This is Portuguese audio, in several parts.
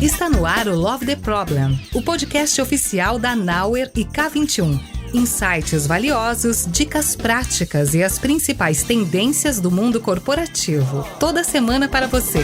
Está no ar o Love the Problem, o podcast oficial da Knauer e K21. Insights valiosos, dicas práticas e as principais tendências do mundo corporativo. Toda semana para você.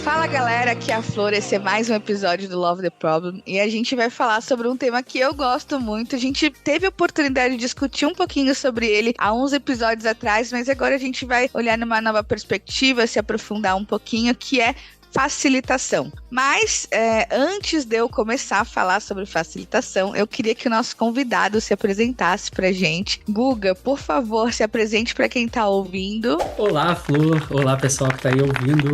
Fala galera, aqui é a Flor, esse é mais um episódio do Love the Problem e a gente vai falar sobre um tema que eu gosto muito. A gente teve a oportunidade de discutir um pouquinho sobre ele há uns episódios atrás, mas agora a gente vai olhar numa nova perspectiva, se aprofundar um pouquinho, que é facilitação. Mas antes de eu começar a falar sobre facilitação, eu queria que o nosso convidado se apresentasse pra gente. Guga, por favor, se apresente pra quem tá ouvindo. Olá, Flor. Olá, pessoal que tá aí ouvindo.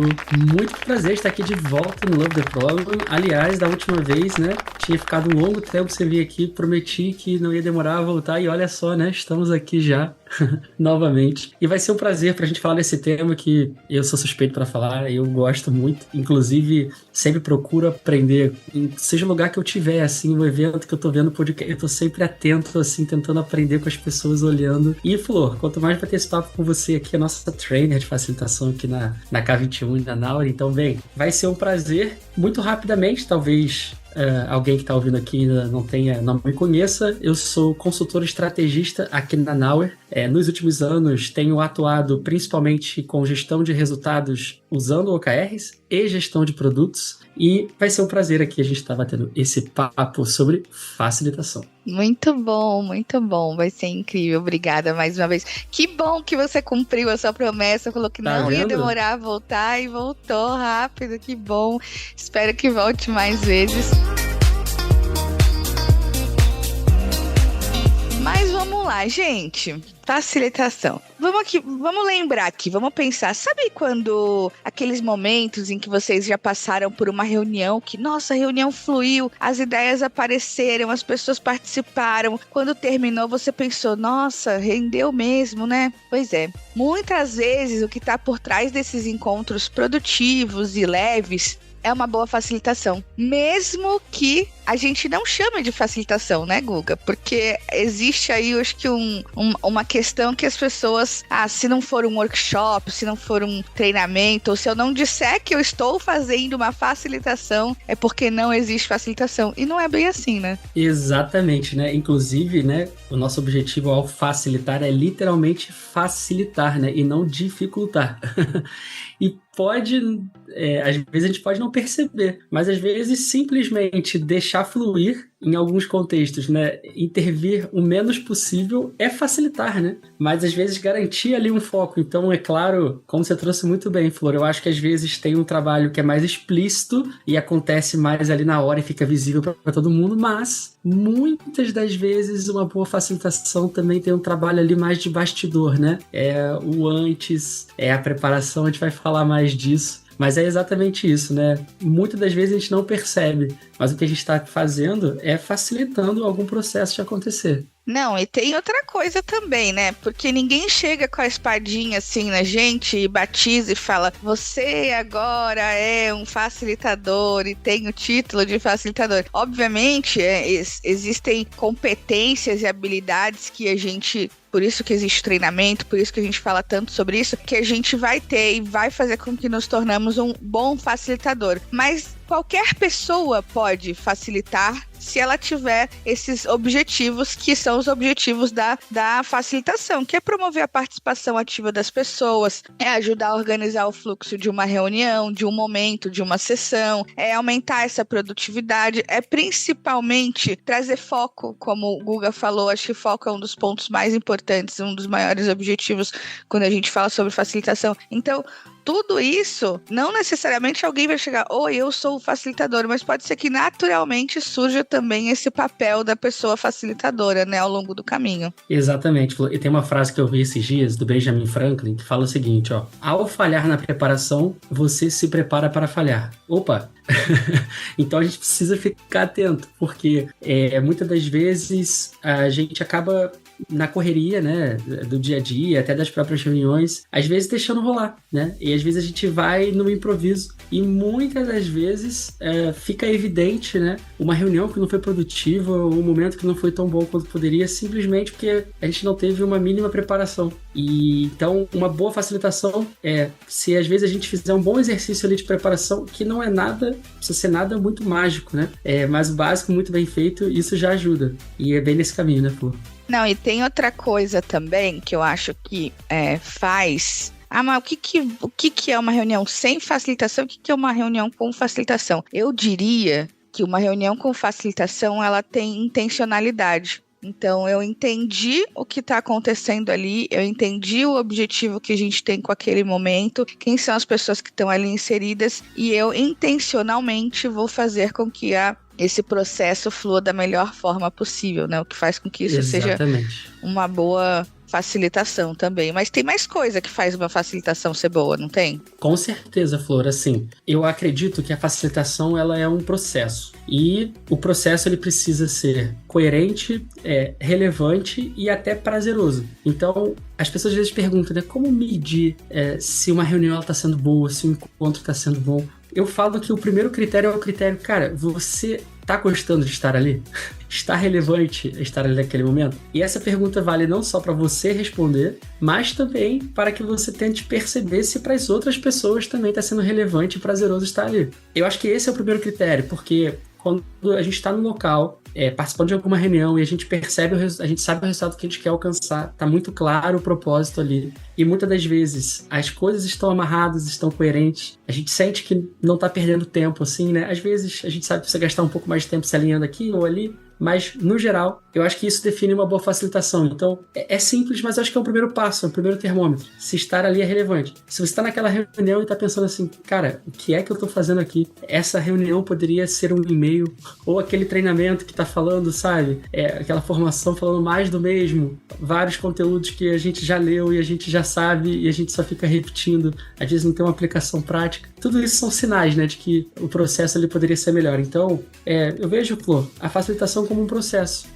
Muito prazer estar aqui de volta no Love the Problem. Aliás, da última vez, né, tinha ficado um longo tempo sem vir aqui, prometi que não ia demorar a voltar e olha só, né, estamos aqui já novamente. E vai ser um prazer pra gente falar desse tema que eu sou suspeito pra falar, eu gosto muito. Inclusive, sempre procuro aprender, seja o lugar que eu tiver, assim, um evento que eu tô vendo podcast, eu tô sempre atento, assim, tentando aprender com as pessoas, olhando. E, Flor, quanto mais bater esse papo com você aqui, a nossa trainer de facilitação aqui na K21 e na Knauer, então, bem, vai ser um prazer. Muito rapidamente, talvez alguém que está ouvindo aqui ainda não me conheça, eu sou consultor estrategista aqui na Knauer. Nos últimos anos tenho atuado principalmente com gestão de resultados usando OKRs e gestão de produtos, e vai ser um prazer aqui a gente estar batendo esse papo sobre facilitação. Muito bom, vai ser incrível, obrigada mais uma vez. Que bom que você cumpriu a sua promessa, falou que não ia demorar a voltar e voltou rápido, que bom, espero que volte mais vezes. Mas vamos lá, gente. Facilitação. Vamos lembrar aqui, vamos pensar. Sabe quando aqueles momentos em que vocês já passaram por uma reunião que, nossa, a reunião fluiu, as ideias apareceram, as pessoas participaram. Quando terminou, você pensou, nossa, rendeu mesmo, né? Pois é. Muitas vezes o que está por trás desses encontros produtivos e leves é uma boa facilitação. Mesmo que a gente não chame de facilitação, né, Guga? Porque existe aí, eu acho que uma questão que as pessoas, se não for um workshop, se não for um treinamento, ou se eu não disser que eu estou fazendo uma facilitação, é porque não existe facilitação. E não é bem assim, né? Exatamente, né? Inclusive, né, o nosso objetivo ao facilitar é literalmente facilitar, né? E não dificultar. E às vezes a gente pode não perceber, mas às vezes simplesmente deixar fluir em alguns contextos, né? Intervir o menos possível é facilitar, né? Mas às vezes garantir ali um foco. Então, é claro, como você trouxe muito bem, Flor, eu acho que às vezes tem um trabalho que é mais explícito e acontece mais ali na hora e fica visível para todo mundo, mas muitas das vezes uma boa facilitação também tem um trabalho ali mais de bastidor, né? É o antes, é a preparação, a gente vai falar mais disso. Mas é exatamente isso, né? Muitas das vezes a gente não percebe, mas o que a gente está fazendo é facilitando algum processo de acontecer. Não, e tem outra coisa também, né? Porque ninguém chega com a espadinha assim na gente e batiza e fala, você agora é um facilitador e tem o título de facilitador. Obviamente, existem competências e habilidades que a gente... Por isso que existe treinamento, por isso que a gente fala tanto sobre isso, que a gente vai ter e vai fazer com que nos tornamos um bom facilitador. Mas qualquer pessoa pode facilitar se ela tiver esses objetivos, que são os objetivos da facilitação, que é promover a participação ativa das pessoas, é ajudar a organizar o fluxo de uma reunião, de um momento, de uma sessão, é aumentar essa produtividade, é principalmente trazer foco, como o Guga falou, acho que foco é um dos pontos mais importantes, um dos maiores objetivos quando a gente fala sobre facilitação. Então, tudo isso, não necessariamente alguém vai chegar, eu sou o facilitador, mas pode ser que naturalmente surja também esse papel da pessoa facilitadora, né, ao longo do caminho. Exatamente, e tem uma frase que eu vi esses dias, do Benjamin Franklin, que fala o seguinte, ao falhar na preparação, você se prepara para falhar. Opa! Então a gente precisa ficar atento, porque muitas das vezes a gente acaba na correria, né, do dia a dia, até das próprias reuniões, às vezes deixando rolar, né? E às vezes a gente vai no improviso. E muitas das vezes fica evidente, né, uma reunião que não foi produtiva, ou um momento que não foi tão bom quanto poderia, simplesmente porque a gente não teve uma mínima preparação. E então, uma boa facilitação se às vezes a gente fizer um bom exercício ali de preparação, que não é nada, precisa ser nada muito mágico, né? Mas o básico, muito bem feito, isso já ajuda. E é bem nesse caminho, né, Flor? Não, e tem outra coisa também que eu acho que faz... mas o que é uma reunião sem facilitação? O que é uma reunião com facilitação? Eu diria que uma reunião com facilitação, ela tem intencionalidade. Então, eu entendi o que está acontecendo ali, eu entendi o objetivo que a gente tem com aquele momento, quem são as pessoas que estão ali inseridas, e eu intencionalmente vou fazer com que esse processo flua da melhor forma possível, né? O que faz com que isso seja uma boa facilitação também. Mas tem mais coisa que faz uma facilitação ser boa, não tem? Com certeza, Flor. Assim, eu acredito que a facilitação, ela é um processo. E o processo, ele precisa ser coerente, relevante e até prazeroso. Então, as pessoas às vezes perguntam, né? Como medir se uma reunião está sendo boa, se um encontro está sendo bom? Eu falo que o primeiro critério é o critério, cara, você tá gostando de estar ali? Está relevante estar ali naquele momento? E essa pergunta vale não só para você responder, mas também para que você tente perceber se para as outras pessoas também está sendo relevante e prazeroso estar ali. Eu acho que esse é o primeiro critério, porque quando a gente está no local, participando de alguma reunião e a gente percebe, a gente sabe o resultado que a gente quer alcançar, está muito claro o propósito ali. E muitas das vezes as coisas estão amarradas, estão coerentes. A gente sente que não está perdendo tempo, assim, né? Às vezes a gente sabe que precisa gastar um pouco mais de tempo se alinhando aqui ou ali, mas, no geral, eu acho que isso define uma boa facilitação. Então, é simples, mas eu acho que é o primeiro passo, é o primeiro termômetro. Se estar ali é relevante. Se você está naquela reunião e está pensando assim, cara, o que é que eu estou fazendo aqui? Essa reunião poderia ser um e-mail, ou aquele treinamento que está falando, sabe? Aquela formação falando mais do mesmo. Vários conteúdos que a gente já leu e a gente já sabe e a gente só fica repetindo. Às vezes não tem uma aplicação prática. Tudo isso são sinais, né, de que o processo ali poderia ser melhor. Então, eu vejo, Flor, a facilitação como um processo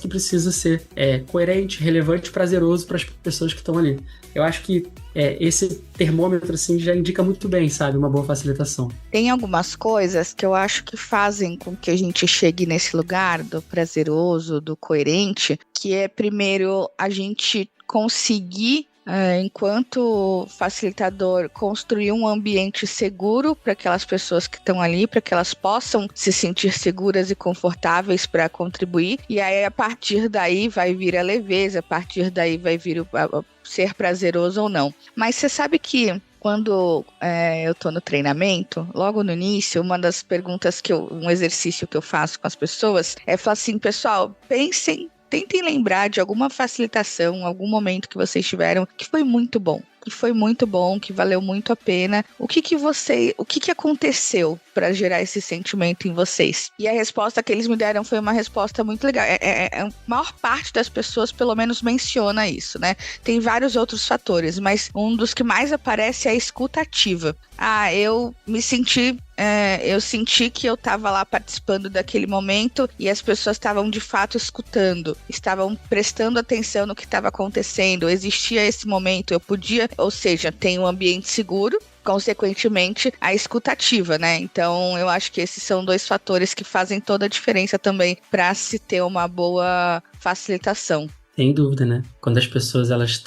que precisa ser coerente, relevante e prazeroso para as pessoas que estão ali. Eu acho que esse termômetro assim, já indica muito bem, sabe, uma boa facilitação. Tem algumas coisas que eu acho que fazem com que a gente chegue nesse lugar do prazeroso, do coerente, que é primeiro a gente conseguir enquanto facilitador, construir um ambiente seguro para aquelas pessoas que estão ali, para que elas possam se sentir seguras e confortáveis para contribuir. E aí, a partir daí, vai vir a leveza, a partir daí vai vir ser prazeroso ou não. Mas você sabe que quando eu tô no treinamento, logo no início, uma das perguntas um exercício que eu faço com as pessoas é falar assim, pessoal, tentem lembrar de alguma facilitação, algum momento que vocês tiveram que foi muito bom, que valeu muito a pena. O que aconteceu para gerar esse sentimento em vocês? E a resposta que eles me deram foi uma resposta muito legal. A maior parte das pessoas, pelo menos, menciona isso, né? Tem vários outros fatores, mas um dos que mais aparece é a escuta ativa. Eu me senti... eu senti que eu estava lá participando daquele momento e as pessoas estavam de fato escutando, estavam prestando atenção no que estava acontecendo, existia esse momento, eu podia, ou seja, tem um ambiente seguro, consequentemente a escutativa, né? Então eu acho que esses são dois fatores que fazem toda a diferença também para se ter uma boa facilitação. Sem dúvida, né? Quando as pessoas elas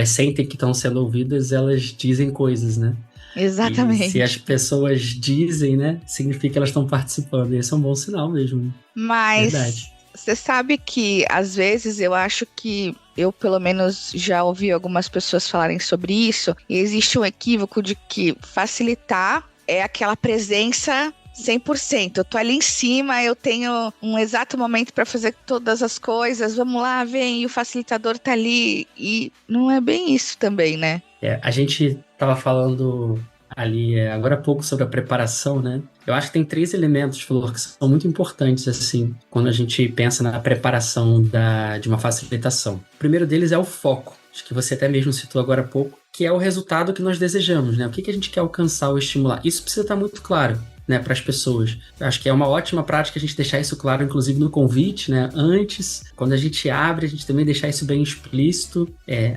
sentem que estão sendo ouvidas, elas dizem coisas, né? Exatamente. E se as pessoas dizem, né, significa que elas estão participando. E esse é um bom sinal mesmo. Mas verdade. Você sabe que, às vezes, eu acho que eu, pelo menos, já ouvi algumas pessoas falarem sobre isso. E existe um equívoco de que facilitar é aquela presença 100%. Eu tô ali em cima, eu tenho um exato momento para fazer todas as coisas. Vamos lá, vem, e o facilitador tá ali. E não é bem isso também, né? A gente estava falando ali agora há pouco sobre a preparação, né? Eu acho que tem 3 elementos, Flor, que são muito importantes, assim, quando a gente pensa na preparação de uma facilitação. O primeiro deles é o foco, acho que você até mesmo citou agora há pouco, que é o resultado que nós desejamos, né? O que a gente quer alcançar ou estimular. Isso precisa estar muito claro. né, para as pessoas. Eu acho que é uma ótima prática a gente deixar isso claro, inclusive no convite, né? Antes, quando a gente abre, a gente também deixar isso bem explícito.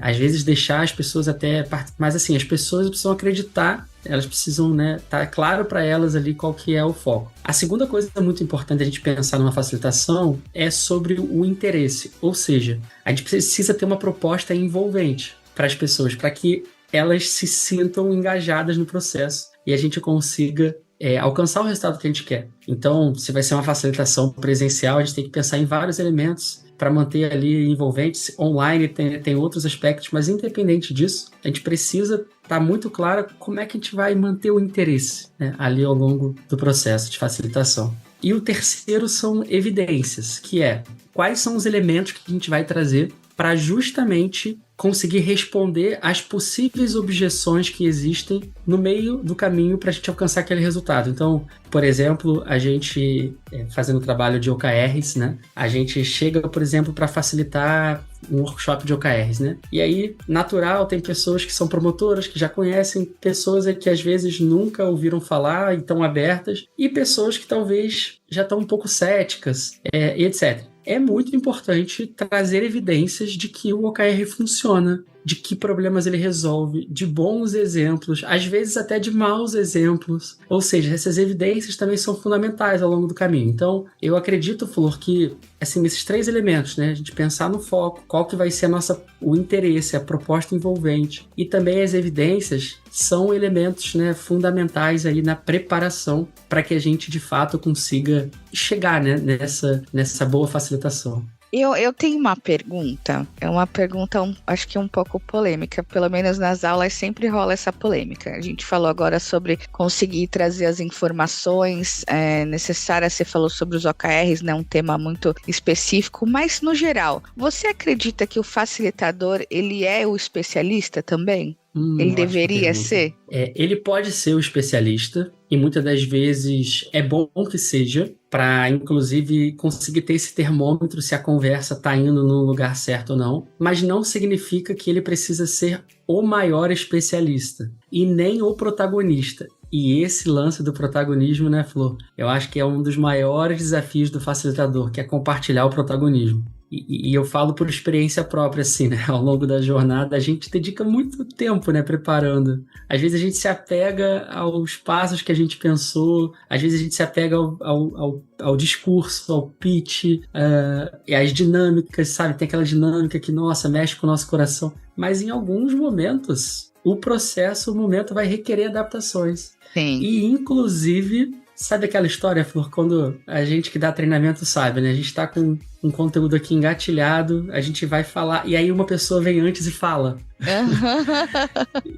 Às vezes deixar as pessoas até... Mas assim, as pessoas precisam acreditar, elas precisam, né, tá claro para elas ali qual que é o foco. A segunda coisa muito importante a gente pensar numa facilitação é sobre o interesse, ou seja, a gente precisa ter uma proposta envolvente para as pessoas, para que elas se sintam engajadas no processo e a gente consiga alcançar o resultado que a gente quer. Então, se vai ser uma facilitação presencial, a gente tem que pensar em vários elementos para manter ali envolventes. Online tem outros aspectos, mas independente disso, a gente precisa estar muito claro como é que a gente vai manter o interesse, né, ali ao longo do processo de facilitação. E o terceiro são evidências, que é quais são os elementos que a gente vai trazer para justamente conseguir responder às possíveis objeções que existem no meio do caminho para a gente alcançar aquele resultado. Então, por exemplo, a gente, fazendo trabalho de OKRs, né? A gente chega, por exemplo, para facilitar um workshop de OKRs, né? E aí, natural, tem pessoas que são promotoras, que já conhecem, pessoas que às vezes nunca ouviram falar e estão abertas, e pessoas que talvez já estão um pouco céticas, etc. É muito importante trazer evidências de que o OKR funciona, de que problemas ele resolve, de bons exemplos, às vezes até de maus exemplos. Ou seja, essas evidências também são fundamentais ao longo do caminho. Então, eu acredito, Flor, que assim, esses três elementos, né? A gente pensar no foco, qual que vai ser o interesse, a proposta envolvente, e também as evidências são elementos, né, fundamentais aí na preparação para que a gente, de fato, consiga chegar, né, nessa boa facilitação. Eu tenho uma pergunta, acho que um pouco polêmica, pelo menos nas aulas sempre rola essa polêmica. A gente falou agora sobre conseguir trazer as informações necessárias, você falou sobre os OKRs, né, um tema muito específico, mas no geral, você acredita que o facilitador, ele é o especialista também? Ele deveria ser? Ele pode ser o especialista e muitas das vezes é bom que seja, para inclusive conseguir ter esse termômetro se a conversa está indo no lugar certo ou não, mas não significa que ele precisa ser o maior especialista e nem o protagonista. E esse lance do protagonismo, né, Flor? Eu acho que é um dos maiores desafios do facilitador, que é compartilhar o protagonismo. E eu falo por experiência própria, assim, né? Ao longo da jornada, a gente dedica muito tempo, né, preparando. Às vezes a gente se apega aos passos que a gente pensou, às vezes a gente se apega ao discurso, ao pitch, e às dinâmicas, sabe? Tem aquela dinâmica que, nossa, mexe com o nosso coração. Mas em alguns momentos, o momento vai requerer adaptações. Sim. E, inclusive... Sabe aquela história, Flor, quando a gente que dá treinamento sabe, né? A gente tá com um conteúdo aqui engatilhado, a gente vai falar, e aí uma pessoa vem antes e fala.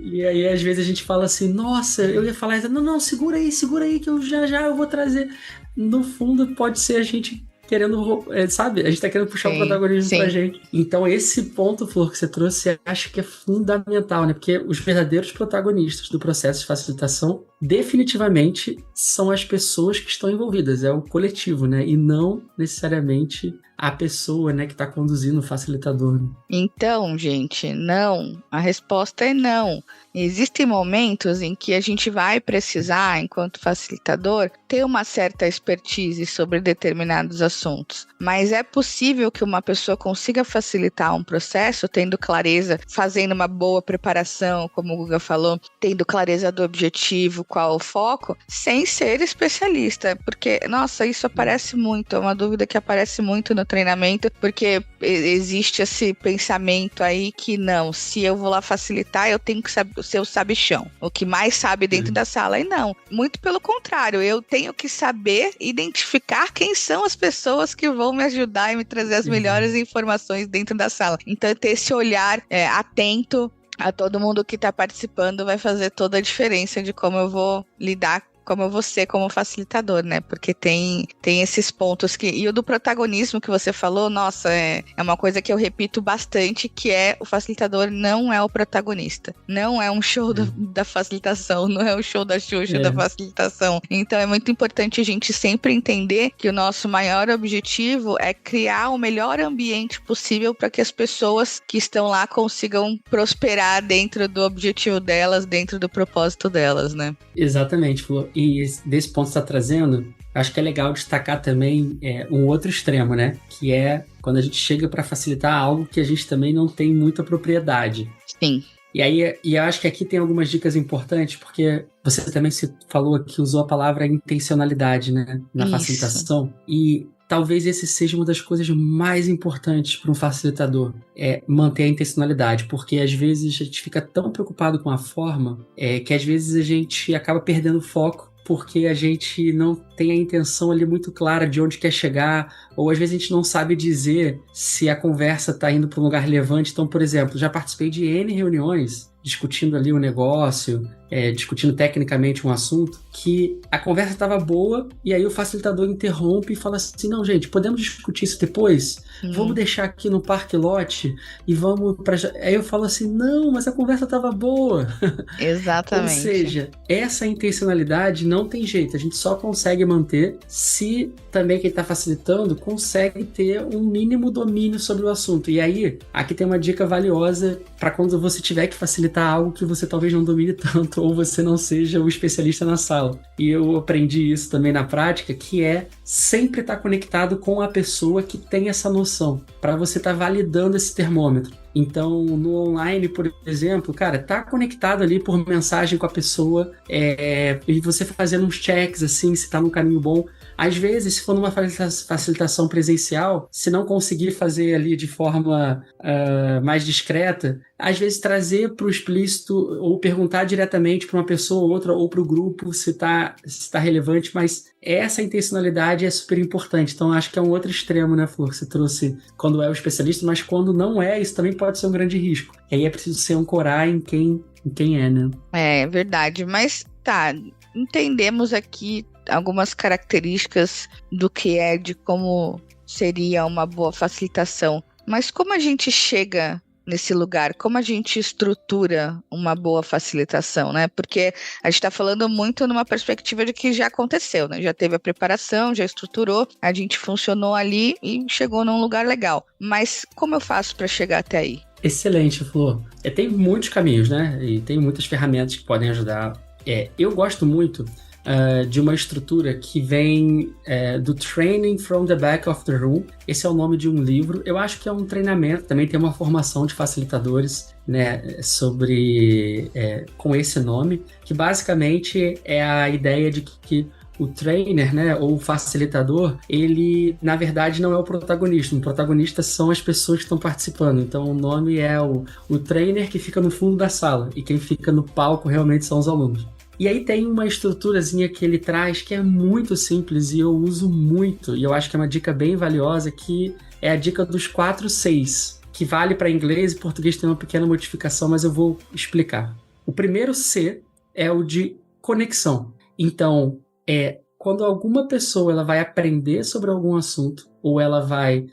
E aí, às vezes, a gente fala assim, nossa, eu ia falar, não, segura aí, que eu já eu vou trazer. No fundo, pode ser a gente querendo, sabe? A gente tá querendo puxar o protagonismo pra gente. Então, esse ponto, Flor, que você trouxe, eu acho que é fundamental, né? Porque os verdadeiros protagonistas do processo de facilitação definitivamente são as pessoas que estão envolvidas, é o coletivo, né? E não necessariamente a pessoa, né, que está conduzindo o facilitador. Então, gente, não. A resposta é não. Existem momentos em que a gente vai precisar, enquanto facilitador, ter uma certa expertise sobre determinados assuntos. Mas é possível que uma pessoa consiga facilitar um processo tendo clareza, fazendo uma boa preparação, como o Guga falou, tendo clareza do objetivo, qual o foco, sem ser especialista. Porque, nossa, isso aparece muito, é uma dúvida que aparece muito no treinamento, porque existe esse pensamento aí que não, se eu vou lá facilitar, eu tenho que ser o sabichão, o que mais sabe dentro da sala. E não, muito pelo contrário, eu tenho que saber identificar quem são as pessoas que vão me ajudar e me trazer as melhores informações dentro da sala. Então, ter esse olhar atento a todo mundo que está participando vai fazer toda a diferença de como eu vou lidar, como eu vou ser como facilitador, né? Porque tem esses pontos que... E o do protagonismo que você falou, nossa, é uma coisa que eu repito bastante, que é o facilitador não é o protagonista. Não é um show da facilitação, não é o show da Xuxa da facilitação. Então é muito importante a gente sempre entender que o nosso maior objetivo é criar o melhor ambiente possível para que as pessoas que estão lá consigam prosperar dentro do objetivo delas, dentro do propósito delas, né? Exatamente, Flor. e desse ponto que você está trazendo, acho que é legal destacar também um outro extremo, né? Que é quando a gente chega para facilitar algo que a gente também não tem muita propriedade. Sim. E aí, eu acho que aqui tem algumas dicas importantes, porque você também falou que usou a palavra intencionalidade, né? Na facilitação. E talvez esse seja uma das coisas mais importantes para um facilitador, é manter a intencionalidade, porque às vezes a gente fica tão preocupado com a forma que às vezes a gente acaba perdendo o foco porque a gente não tem a intenção ali muito clara de onde quer chegar, ou às vezes a gente não sabe dizer se a conversa está indo para um lugar relevante. Então, por exemplo, já participei de N reuniões discutindo ali o negócio, discutindo tecnicamente um assunto, que a conversa estava boa e aí o facilitador interrompe e fala assim, não, gente, podemos discutir isso depois? Vamos deixar aqui no parque lote e vamos para... Aí eu falo assim, não, mas a conversa estava boa. Exatamente. Ou seja, essa intencionalidade não tem jeito, a gente só consegue manter se também quem está facilitando consegue ter um mínimo domínio sobre o assunto. E aí, aqui tem uma dica valiosa para quando você tiver que facilitar algo que você talvez não domine tanto ou você não seja o especialista na sala. E eu aprendi isso também na prática, que é sempre estar conectado com a pessoa que tem essa noção, para você estar validando esse termômetro. Então, no online, por exemplo, cara, tá conectado ali por mensagem com a pessoa e você fazendo uns checks, assim, se tá no caminho bom. Às vezes, se for numa facilitação presencial, se não conseguir fazer ali de forma mais discreta, às vezes trazer para o explícito ou perguntar diretamente para uma pessoa ou outra ou para o grupo se tá relevante, mas essa intencionalidade é super importante. Então, acho que é um outro extremo, né, Flor? Você trouxe quando é o especialista, mas quando não é, isso também pode ser um grande risco. E aí é preciso se ancorar em quem é, né? É verdade, mas tá, entendemos aqui algumas características do que é, de como seria uma boa facilitação. Mas como a gente chega nesse lugar? Como a gente estrutura uma boa facilitação, né? Porque a gente está falando muito numa perspectiva de que já aconteceu, né? Já teve a preparação, já estruturou, a gente funcionou ali e chegou num lugar legal. Mas como eu faço para chegar até aí? Excelente, Flor. Tem muitos caminhos, né? E tem muitas ferramentas que podem ajudar. Eu gosto muito de uma estrutura que vem do Training from the Back of the Room. Esse é o nome de um livro. Eu acho que é um treinamento, também tem uma formação de facilitadores, né, com esse nome, que basicamente é a ideia de que o trainer, né, ou o facilitador, ele, na verdade, não é o protagonista. O protagonista são as pessoas que estão participando. Então, o nome é o trainer que fica no fundo da sala. E quem fica no palco realmente são os alunos. E aí tem uma estruturazinha que ele traz que é muito simples e eu uso muito. E eu acho que é uma dica bem valiosa, que é a dica dos 4 Cs, que vale para inglês e português, tem uma pequena modificação, mas eu vou explicar. O primeiro C é o de conexão. Então, quando alguma pessoa ela vai aprender sobre algum assunto, ou ela vai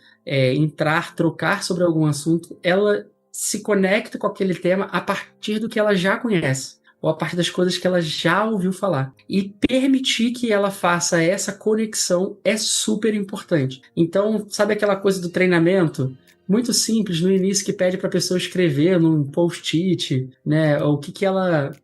trocar sobre algum assunto, ela se conecta com aquele tema a partir do que ela já conhece, ou a partir das coisas que ela já ouviu falar. E permitir que ela faça essa conexão é super importante. Então, sabe aquela coisa do treinamento? Muito simples, no início, que pede para a pessoa escrever num post-it, né? Ou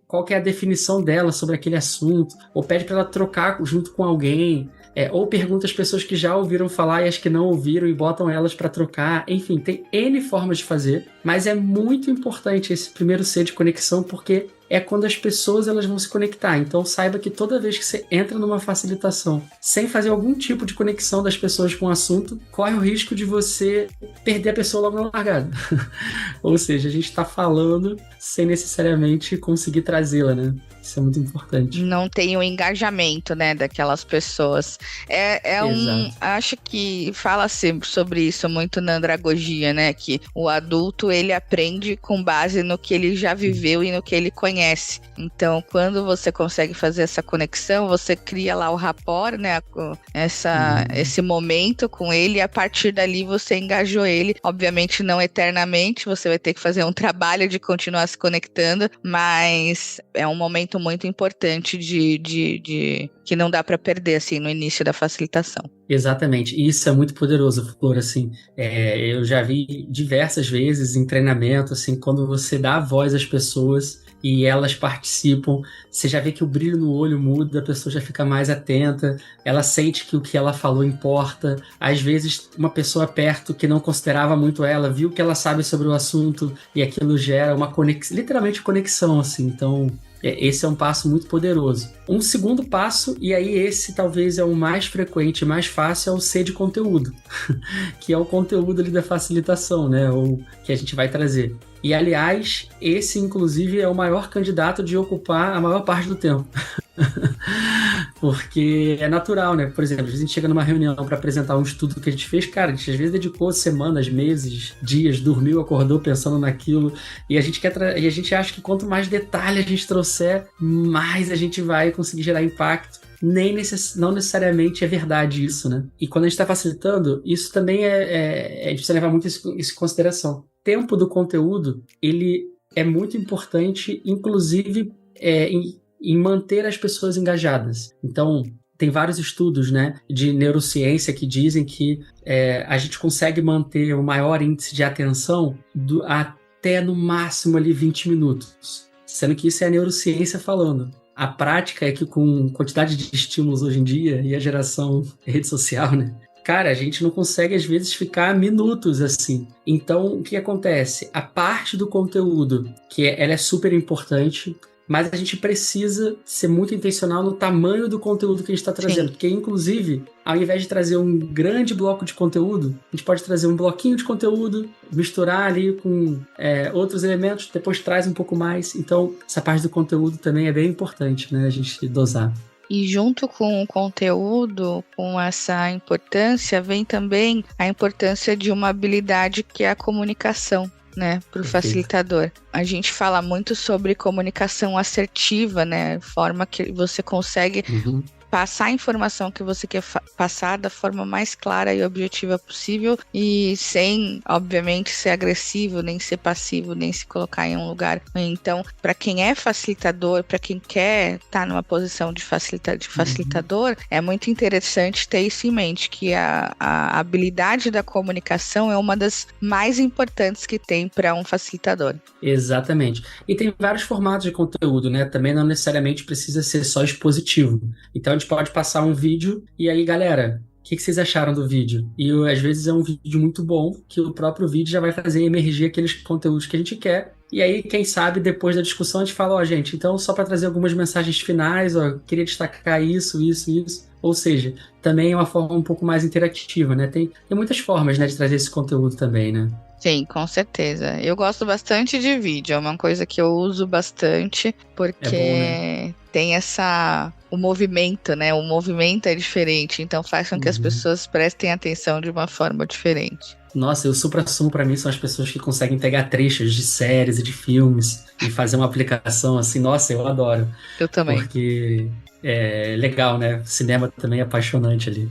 qual que é a definição dela sobre aquele assunto, ou pede para ela trocar junto com alguém, ou pergunta às pessoas que já ouviram falar e as que não ouviram e botam elas para trocar. Enfim, tem N formas de fazer, mas é muito importante esse primeiro C de conexão, porque é quando as pessoas elas vão se conectar. Então saiba que toda vez que você entra numa facilitação sem fazer algum tipo de conexão das pessoas com o assunto, corre o risco de você perder a pessoa logo na largada. Ou seja, a gente está falando sem necessariamente conseguir trazê-la, né? Isso é muito importante. Não tem o engajamento, né, daquelas pessoas. Acho que fala-se sobre isso muito na andragogia, né, que o adulto, ele aprende com base no que ele já viveu e no que ele conhece. Então, quando você consegue fazer essa conexão, você cria lá o rapport, né, esse momento com ele, e a partir dali você engajou ele. Obviamente não eternamente, você vai ter que fazer um trabalho de continuar se conectando, mas é um momento muito importante que não dá para perder assim no início da facilitação. Exatamente, isso é muito poderoso, Flor, assim, eu já vi diversas vezes em treinamento, assim, quando você dá voz às pessoas e elas participam, você já vê que o brilho no olho muda, a pessoa já fica mais atenta, ela sente que o que ela falou importa. Às vezes, uma pessoa perto que não considerava muito ela, viu que ela sabe sobre o assunto e aquilo gera uma conexão, literalmente conexão, assim. Então, esse é um passo muito poderoso. Um segundo passo, e aí esse talvez é o mais frequente, mais fácil, é o C de conteúdo, que é o conteúdo ali da facilitação, né? Ou que a gente vai trazer. E, aliás, esse, inclusive, é o maior candidato de ocupar a maior parte do tempo. Porque é natural, né? Por exemplo, às vezes a gente chega numa reunião para apresentar um estudo que a gente fez, cara, a gente às vezes dedicou semanas, meses, dias, dormiu, acordou pensando naquilo, e a gente e a gente acha que quanto mais detalhe a gente trouxer, mais a gente vai conseguir gerar impacto. Não necessariamente é verdade isso, né? E quando a gente está facilitando, isso também a gente precisa levar muito isso em consideração. O tempo do conteúdo, ele é muito importante, inclusive em manter as pessoas engajadas. Então, tem vários estudos, né, de neurociência que dizem que a gente consegue manter o maior índice de atenção até no máximo ali 20 minutos. Sendo que isso é a neurociência falando. A prática é que com quantidade de estímulos hoje em dia e a geração rede social, né, cara, a gente não consegue às vezes ficar minutos assim. Então, o que acontece? A parte do conteúdo, ela é super importante, mas a gente precisa ser muito intencional no tamanho do conteúdo que a gente está trazendo. Sim. Porque, inclusive, ao invés de trazer um grande bloco de conteúdo, a gente pode trazer um bloquinho de conteúdo, misturar ali com outros elementos, depois traz um pouco mais. Então, essa parte do conteúdo também é bem importante, né? A gente dosar. E junto com o conteúdo, com essa importância, vem também a importância de uma habilidade que é a comunicação, né, para o facilitador. A gente fala muito sobre comunicação assertiva, né, forma que você consegue passar a informação que você quer passar da forma mais clara e objetiva possível e sem, obviamente, ser agressivo, nem ser passivo, nem se colocar em um lugar. Então, para quem é facilitador, para quem quer estar numa posição de facilitador, é muito interessante ter isso em mente, que a habilidade da comunicação é uma das mais importantes que tem para um facilitador. Exatamente. E tem vários formatos de conteúdo, né? Também não necessariamente precisa ser só expositivo. Então, a gente pode passar um vídeo e aí, galera, o que vocês acharam do vídeo? E às vezes é um vídeo muito bom, que o próprio vídeo já vai fazer emergir aqueles conteúdos que a gente quer. E aí, quem sabe, depois da discussão, a gente fala, gente, então só para trazer algumas mensagens finais, queria destacar isso. Ou seja, também é uma forma um pouco mais interativa, né? Tem muitas formas, né, de trazer esse conteúdo também, né? Sim, com certeza. Eu gosto bastante de vídeo, é uma coisa que eu uso bastante, porque bom, né? Tem o movimento, né? O movimento é diferente, então faz com que as pessoas prestem atenção de uma forma diferente. Nossa, o supra-sumo pra mim são as pessoas que conseguem pegar trechos de séries e de filmes e fazer uma aplicação assim. Nossa, eu adoro. Eu também. Porque é legal, né? Cinema também é apaixonante ali.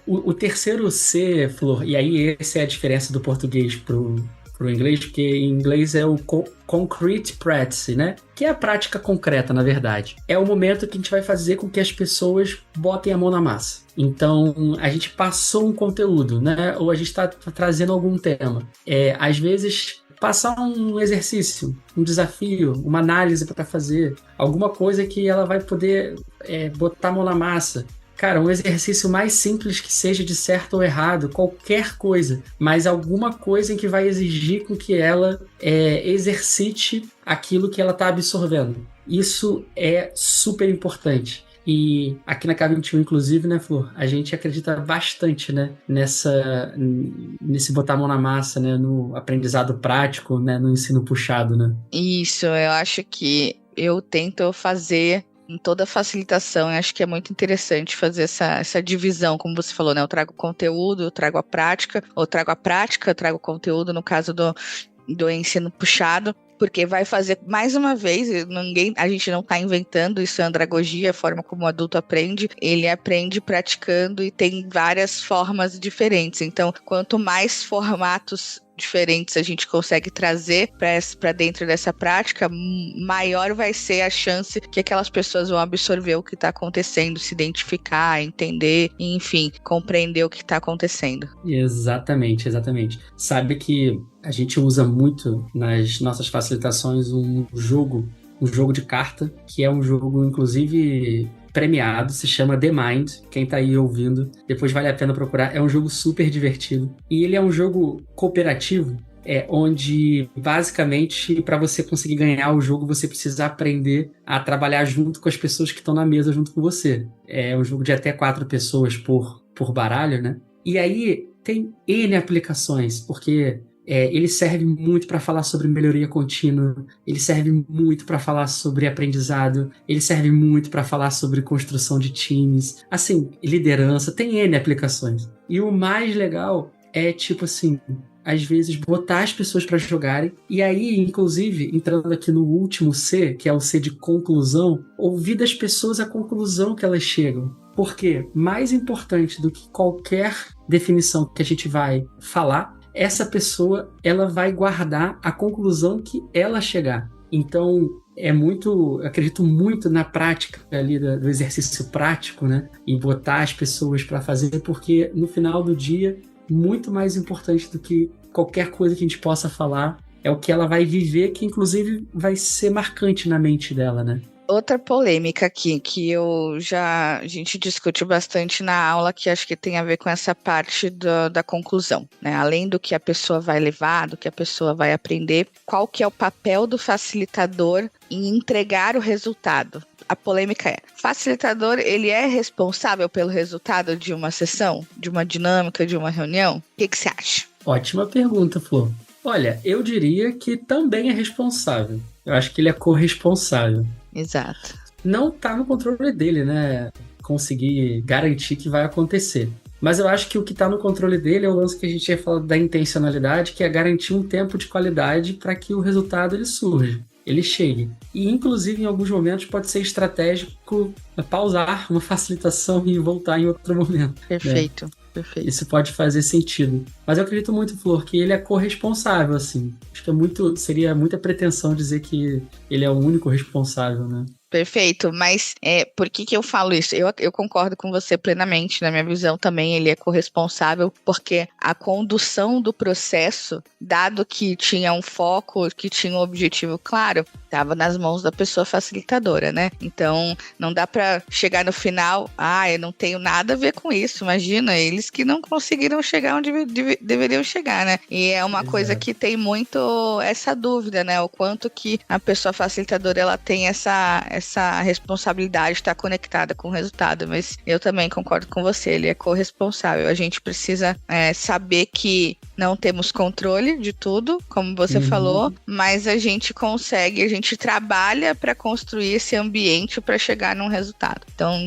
O terceiro C, Flor, e aí essa é a diferença do português pro inglês, porque em inglês é o concrete practice, né? Que é a prática concreta, na verdade. É o momento que a gente vai fazer com que as pessoas botem a mão na massa. Então, a gente passou um conteúdo, né? Ou a gente está trazendo algum tema. Às vezes, passar um exercício, um desafio, uma análise para fazer, alguma coisa que ela vai poder botar a mão na massa. Cara, um exercício mais simples que seja de certo ou errado, qualquer coisa, mas alguma coisa em que vai exigir com que ela exercite aquilo que ela está absorvendo. Isso é super importante. E aqui na K21, inclusive, né, Flor, a gente acredita bastante, né, nesse botar a mão na massa, né, no aprendizado prático, né, no ensino puxado, né? Isso, eu acho que eu tento fazer em toda a facilitação, eu acho que é muito interessante fazer essa divisão, como você falou, né? Eu trago conteúdo, eu trago a prática, ou trago a prática, eu trago conteúdo, no caso do ensino puxado, porque vai fazer, mais uma vez, a gente não está inventando, isso é andragogia, a forma como o adulto aprende, ele aprende praticando e tem várias formas diferentes. Então, quanto mais formatos diferentes a gente consegue trazer para dentro dessa prática, maior vai ser a chance que aquelas pessoas vão absorver o que está acontecendo, se identificar, entender, enfim, compreender o que está acontecendo. Exatamente. Sabe que a gente usa muito nas nossas facilitações um jogo um jogo de carta, que é um jogo, inclusive, premiado, se chama The Mind. Quem tá aí ouvindo, depois vale a pena procurar. É um jogo super divertido. E ele é um jogo cooperativo, onde, basicamente, para você conseguir ganhar o jogo, você precisa aprender a trabalhar junto com as pessoas que estão na mesa junto com você. É um jogo de até 4 pessoas por baralho, né? E aí tem N aplicações, porque ele serve muito para falar sobre melhoria contínua, ele serve muito para falar sobre aprendizado, ele serve muito para falar sobre construção de times, assim, liderança, tem N aplicações. E o mais legal é, tipo assim, às vezes botar as pessoas para jogarem, e aí, inclusive, entrando aqui no último C, que é o C de conclusão, ouvir das pessoas a conclusão que elas chegam. Porque mais importante do que qualquer definição que a gente vai falar, essa pessoa, ela vai guardar a conclusão que ela chegar. Então, acredito muito na prática ali do exercício prático, né? E botar as pessoas para fazer, porque no final do dia, muito mais importante do que qualquer coisa que a gente possa falar é o que ela vai viver, que inclusive vai ser marcante na mente dela, né? Outra polêmica aqui, que a gente discute bastante na aula, que acho que tem a ver com essa parte da conclusão, né? Além do que a pessoa vai levar, do que a pessoa vai aprender, qual que é o papel do facilitador em entregar o resultado? A polêmica é, facilitador, ele é responsável pelo resultado de uma sessão, de uma dinâmica, de uma reunião? O que você acha? Ótima pergunta, Flor. Olha, eu diria que também é responsável. Eu acho que ele é corresponsável. Exato. Não tá no controle dele, né? Conseguir garantir que vai acontecer. Mas eu acho que o que tá no controle dele é o lance que a gente tinha falado da intencionalidade, que é garantir um tempo de qualidade para que o resultado ele surja, ele chegue. E, inclusive, em alguns momentos pode ser estratégico pausar uma facilitação e voltar em outro momento. Perfeito. Né? Perfeito. Isso pode fazer sentido. Mas eu acredito muito, Flor, que ele é corresponsável, assim. Acho que seria muita pretensão dizer que ele é o único responsável, né? Perfeito, mas por que eu falo isso? Eu concordo com você plenamente, na minha visão também ele é corresponsável, porque a condução do processo, dado que tinha um foco, que tinha um objetivo claro, estava nas mãos da pessoa facilitadora, né? Então, não dá para chegar no final, eu não tenho nada a ver com isso, imagina, eles que não conseguiram chegar onde deveriam chegar, né? E é uma coisa que tem muito essa dúvida, né? O quanto que a pessoa facilitadora, ela tem essa responsabilidade de estar conectada com o resultado, mas eu também concordo com você, ele é corresponsável. A gente precisa saber que não temos controle de tudo, como você falou, mas a gente trabalha para construir esse ambiente para chegar num resultado. Então,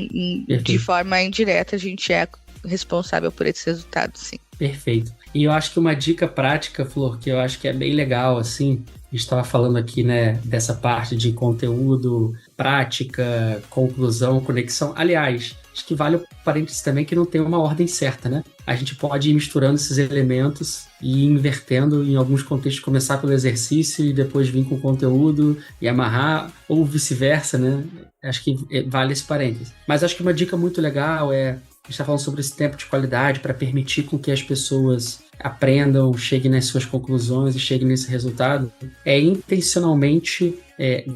de forma indireta, a gente é responsável por esse resultado, sim. Perfeito. E eu acho que uma dica prática, Flor, que eu acho que é bem legal, assim, a gente estava falando aqui, né, dessa parte de conteúdo, prática, conclusão, conexão. Aliás, acho que vale o parênteses também que não tem uma ordem certa, né? A gente pode ir misturando esses elementos e ir invertendo em alguns contextos, começar pelo exercício e depois vir com o conteúdo e amarrar, ou vice-versa, né? Acho que vale esse parênteses. Mas acho que uma dica muito legal a gente está falando sobre esse tempo de qualidade para permitir com que as pessoas aprendam, cheguem nas suas conclusões e cheguem nesse resultado, intencionalmente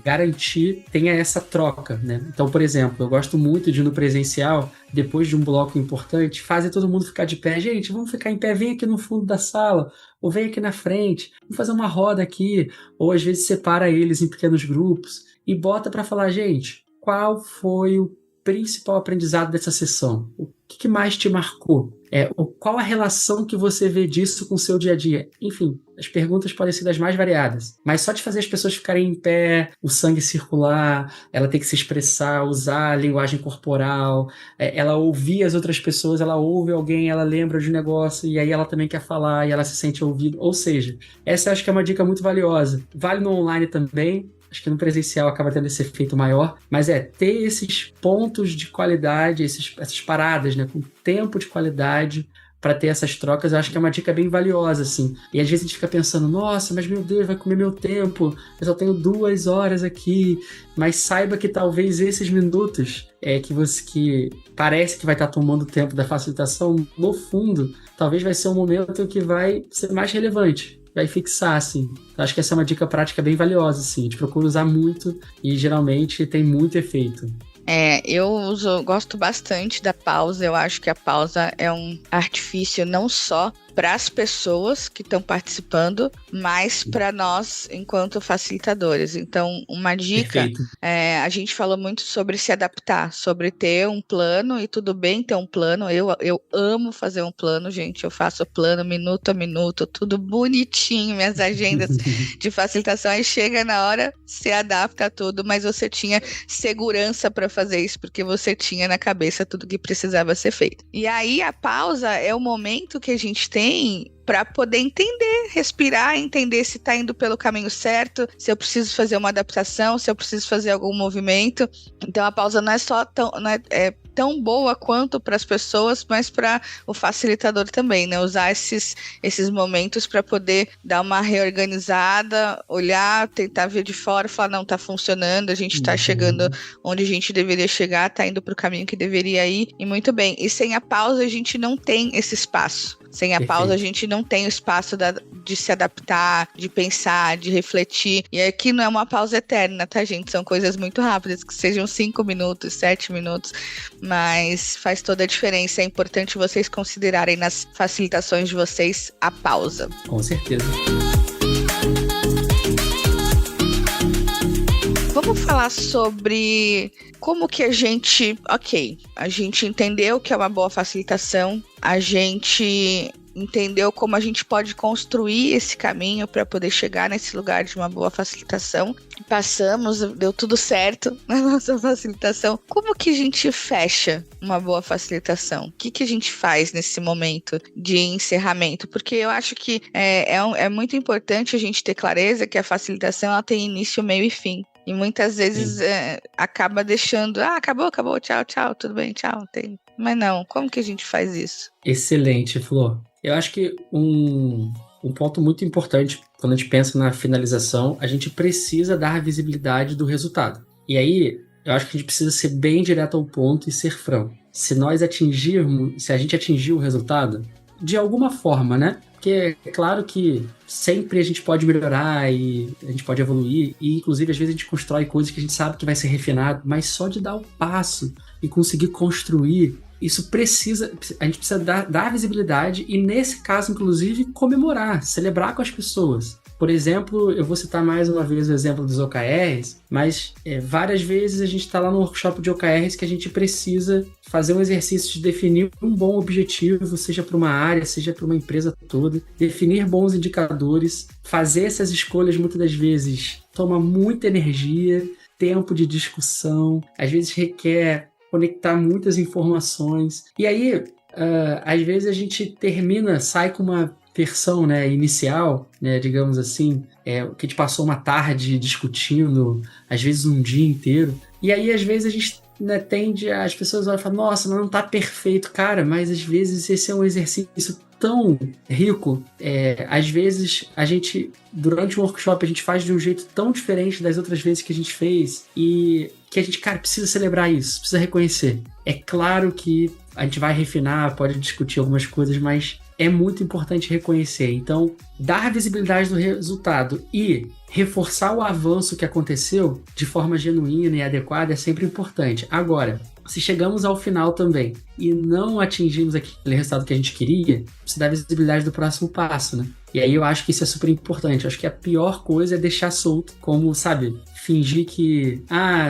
garantir, tenha essa troca, né? Então, por exemplo, eu gosto muito de ir no presencial, depois de um bloco importante, fazer todo mundo ficar de pé. Gente, vamos ficar em pé, vem aqui no fundo da sala, ou vem aqui na frente, vamos fazer uma roda aqui, ou às vezes separa eles em pequenos grupos e bota para falar, gente, qual foi o principal aprendizado dessa sessão? O que mais te marcou? Qual a relação que você vê disso com o seu dia a dia? Enfim, as perguntas podem ser das mais variadas, mas só de fazer as pessoas ficarem em pé, o sangue circular, ela tem que se expressar, usar a linguagem corporal, ela ouvir as outras pessoas, ela ouve alguém, ela lembra de um negócio e aí ela também quer falar e ela se sente ouvida. Ou seja, essa eu acho que é uma dica muito valiosa. Vale no online também. Acho que no presencial acaba tendo esse efeito maior, mas ter esses pontos de qualidade, essas paradas, né, com tempo de qualidade para ter essas trocas, eu acho que é uma dica bem valiosa, assim. E às vezes a gente fica pensando, nossa, mas meu Deus, vai comer meu tempo, eu só tenho 2 horas aqui, mas saiba que talvez esses minutos que parece que vai estar tomando tempo da facilitação, no fundo, talvez vai ser um momento que vai ser mais relevante. vai fixar, assim. Acho que essa é uma dica prática bem valiosa, assim. A gente procura usar muito e geralmente tem muito efeito. Gosto bastante da pausa. Eu acho que a pausa é um artifício não só para as pessoas que estão participando, mas para nós enquanto facilitadores. Então, uma dica, a gente falou muito sobre se adaptar, sobre ter um plano, e tudo bem ter um plano. Eu amo fazer um plano, gente. Eu faço plano minuto a minuto, tudo bonitinho, minhas agendas de facilitação. Aí chega na hora, se adapta a tudo, mas você tinha segurança para fazer isso, porque você tinha na cabeça tudo que precisava ser feito. E aí a pausa é o momento que a gente tem para poder entender, respirar, entender se está indo pelo caminho certo, se eu preciso fazer uma adaptação, se eu preciso fazer algum movimento. Então a pausa não é tão boa quanto para as pessoas, mas para o facilitador também, né? Usar esses momentos para poder dar uma reorganizada, olhar, tentar ver de fora, falar, não, tá funcionando, a gente está chegando onde a gente deveria chegar, tá indo para o caminho que deveria ir, e muito bem. E sem a pausa a gente não tem esse espaço. Sem a pausa, a gente não tem o espaço de se adaptar, de pensar, de refletir. E aqui não é uma pausa eterna, tá, gente? São coisas muito rápidas, que sejam 5 minutos, 7 minutos, mas faz toda a diferença. É importante vocês considerarem nas facilitações de vocês a pausa. Com certeza. Vamos falar sobre como que a gente entendeu que é uma boa facilitação, a gente entendeu como a gente pode construir esse caminho para poder chegar nesse lugar de uma boa facilitação. Passamos, deu tudo certo na nossa facilitação. Como que a gente fecha uma boa facilitação? O que a gente faz nesse momento de encerramento? Porque eu acho que é muito importante a gente ter clareza que a facilitação ela tem início, meio e fim. E muitas vezes acaba deixando, acabou, tchau, tudo bem, tchau. Mas não, como que a gente faz isso? Excelente, Flor. Eu acho que um ponto muito importante quando a gente pensa na finalização, a gente precisa dar visibilidade do resultado. E aí, eu acho que a gente precisa ser bem direto ao ponto e ser franco. Se a gente atingir o resultado, de alguma forma, né? Porque é claro que sempre a gente pode melhorar e a gente pode evoluir, e inclusive às vezes a gente constrói coisas que a gente sabe que vai ser refinado, mas só de dar o passo e conseguir construir, a gente precisa dar visibilidade e, nesse caso, inclusive, comemorar, celebrar com as pessoas. Por exemplo, eu vou citar mais uma vez o exemplo dos OKRs, mas várias vezes a gente está lá no workshop de OKRs que a gente precisa fazer um exercício de definir um bom objetivo, seja para uma área, seja para uma empresa toda, definir bons indicadores, fazer essas escolhas muitas das vezes toma muita energia, tempo de discussão, às vezes requer conectar muitas informações, e aí às vezes a gente sai com uma versão, né, inicial, né, digamos assim, que a gente passou uma tarde discutindo, às vezes um dia inteiro, e aí às vezes a gente, né, as pessoas olham e falam, nossa, mas não tá perfeito, cara, mas às vezes esse é um exercício tão rico, às vezes a gente, durante o workshop, a gente faz de um jeito tão diferente das outras vezes que a gente fez, e que a gente, cara, precisa celebrar isso, precisa reconhecer. É claro que a gente vai refinar, pode discutir algumas coisas, mas é muito importante reconhecer. Então, dar visibilidade do resultado e reforçar o avanço que aconteceu de forma genuína e adequada é sempre importante. Agora, se chegamos ao final também e não atingimos aquele resultado que a gente queria, precisa dar visibilidade do próximo passo, né? E aí eu acho que isso é super importante. Eu acho que a pior coisa é deixar solto, como, sabe, fingir que,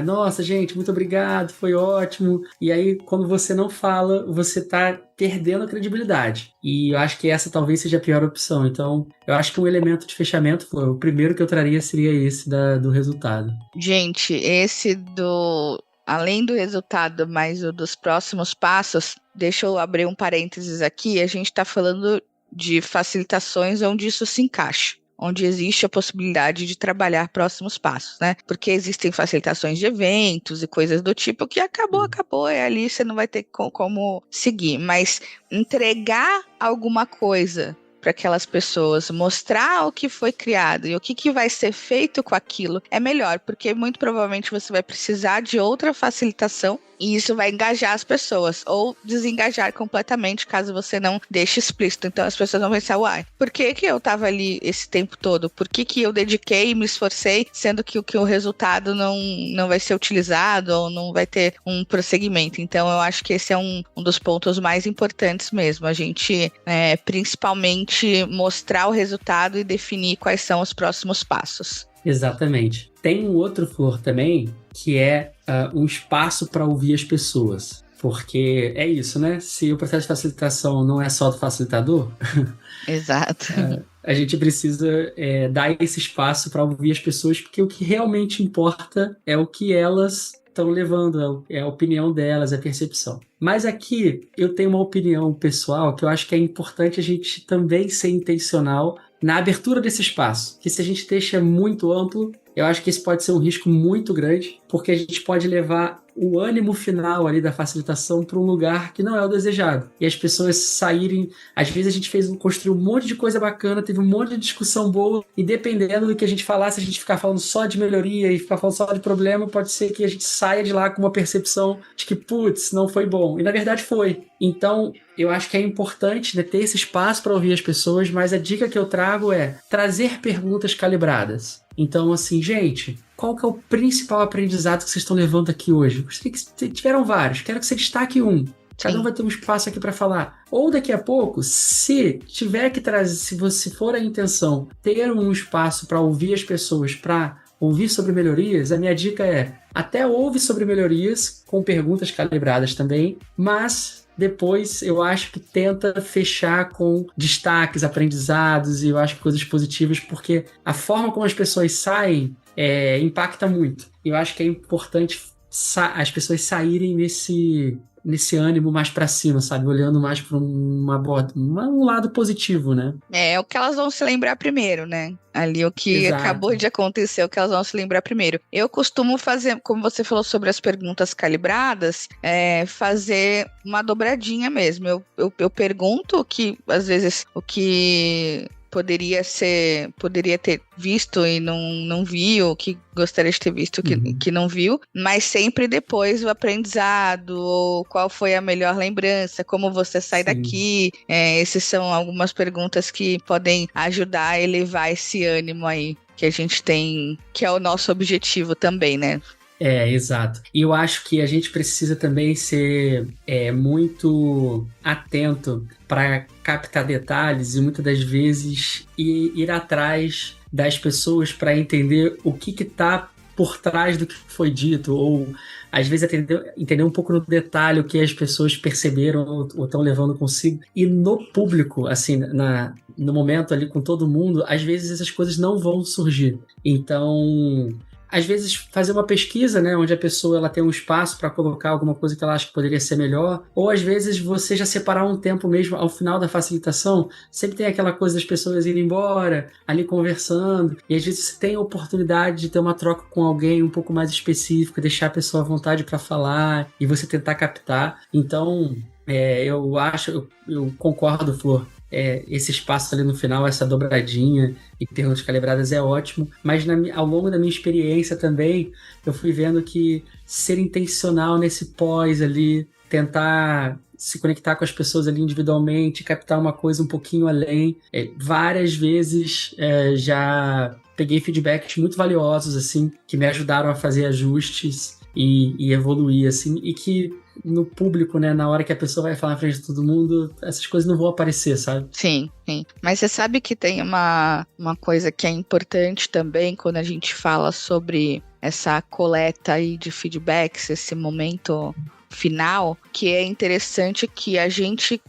nossa, gente, muito obrigado, foi ótimo. E aí, quando você não fala, você tá perdendo a credibilidade. E eu acho que essa talvez seja a pior opção. Então, eu acho que um elemento de fechamento, o primeiro que eu traria seria esse do resultado. Gente, além do resultado, mas o dos próximos passos, deixa eu abrir um parênteses aqui, a gente está falando de facilitações onde isso se encaixa, onde existe a possibilidade de trabalhar próximos passos, né? Porque existem facilitações de eventos e coisas do tipo que acabou, ali você não vai ter como seguir, mas entregar alguma coisa para aquelas pessoas, mostrar o que foi criado e o que vai ser feito com aquilo é melhor, porque muito provavelmente você vai precisar de outra facilitação E isso vai engajar as pessoas, ou desengajar completamente, caso você não deixe explícito. Então as pessoas vão pensar, uai, por que eu tava ali esse tempo todo? Por que eu dediquei e me esforcei, sendo que o resultado não vai ser utilizado, ou não vai ter um prosseguimento? Então eu acho que esse é um dos pontos mais importantes mesmo, a gente principalmente mostrar o resultado e definir quais são os próximos passos. Exatamente. Tem um outro, Flor, também, que é um espaço para ouvir as pessoas. Porque é isso, né? Se o processo de facilitação não é só do facilitador... Exato. A gente precisa dar esse espaço para ouvir as pessoas, porque o que realmente importa é o que elas estão levando, é a opinião delas, a percepção. Mas aqui eu tenho uma opinião pessoal que eu acho que é importante a gente também ser intencional na abertura desse espaço, que se a gente deixa muito amplo, eu acho que esse pode ser um risco muito grande, porque a gente pode levar o ânimo final ali da facilitação para um lugar que não é o desejado. E as pessoas saírem... Às vezes a gente construiu um monte de coisa bacana, teve um monte de discussão boa, e dependendo do que a gente falasse, a gente ficar falando só de melhoria e ficar falando só de problema, pode ser que a gente saia de lá com uma percepção de que, putz, não foi bom. E na verdade foi. Então, eu acho que é importante, né, ter esse espaço para ouvir as pessoas, mas a dica que eu trago é trazer perguntas calibradas. Então, assim, gente, qual que é o principal aprendizado que vocês estão levando aqui hoje? Gostaria que tiveram vários, quero que você destaque um. Cada um vai ter um espaço aqui para falar. Ou daqui a pouco, se tiver que trazer, se você for a intenção ter um espaço para ouvir as pessoas, para ouvir sobre melhorias, a minha dica é até ouve sobre melhorias, com perguntas calibradas também, mas depois eu acho que tenta fechar com destaques, aprendizados e eu acho que coisas positivas, porque a forma como as pessoas saem impacta muito. Eu acho que é importante as pessoas saírem nesse ânimo mais pra cima, sabe? Olhando mais pra um lado positivo, né? É o que elas vão se lembrar primeiro, né? Ali o que Exato. Acabou de acontecer, o que elas vão se lembrar primeiro. Eu costumo fazer, como você falou sobre as perguntas calibradas, fazer uma dobradinha mesmo. Eu pergunto que, às vezes, o que poderia ter visto e não viu, que gostaria de ter visto que não viu, mas sempre depois o aprendizado, ou qual foi a melhor lembrança, como você sai daqui. Essas são algumas perguntas que podem ajudar a elevar esse ânimo aí que a gente tem, que é o nosso objetivo também, né? Exato. E eu acho que a gente precisa também ser muito atento para captar detalhes e muitas das vezes ir atrás das pessoas para entender o que está por trás do que foi dito, ou às vezes entender um pouco no detalhe o que as pessoas perceberam ou estão levando consigo. E no público, assim, no momento ali com todo mundo, às vezes essas coisas não vão surgir. Então, às vezes fazer uma pesquisa, né, onde a pessoa ela tem um espaço para colocar alguma coisa que ela acha que poderia ser melhor, ou às vezes você já separar um tempo mesmo ao final da facilitação, sempre tem aquela coisa das pessoas irem embora, ali conversando, e às vezes você tem a oportunidade de ter uma troca com alguém um pouco mais específica, deixar a pessoa à vontade para falar, e você tentar captar. Então, eu concordo, Flor. Esse espaço ali no final, essa dobradinha e perguntas calibradas é ótimo, mas ao longo da minha experiência também, eu fui vendo que ser intencional nesse pós ali, tentar se conectar com as pessoas ali individualmente, captar uma coisa um pouquinho além. Várias vezes já peguei feedbacks muito valiosos, assim, que me ajudaram a fazer ajustes e evoluir, assim, e que no público, né, na hora que a pessoa vai falar na frente de todo mundo, essas coisas não vão aparecer, sabe? Sim. Mas você sabe que tem uma coisa que é importante também quando a gente fala sobre essa coleta aí de feedbacks, esse momento final, que é interessante que a gente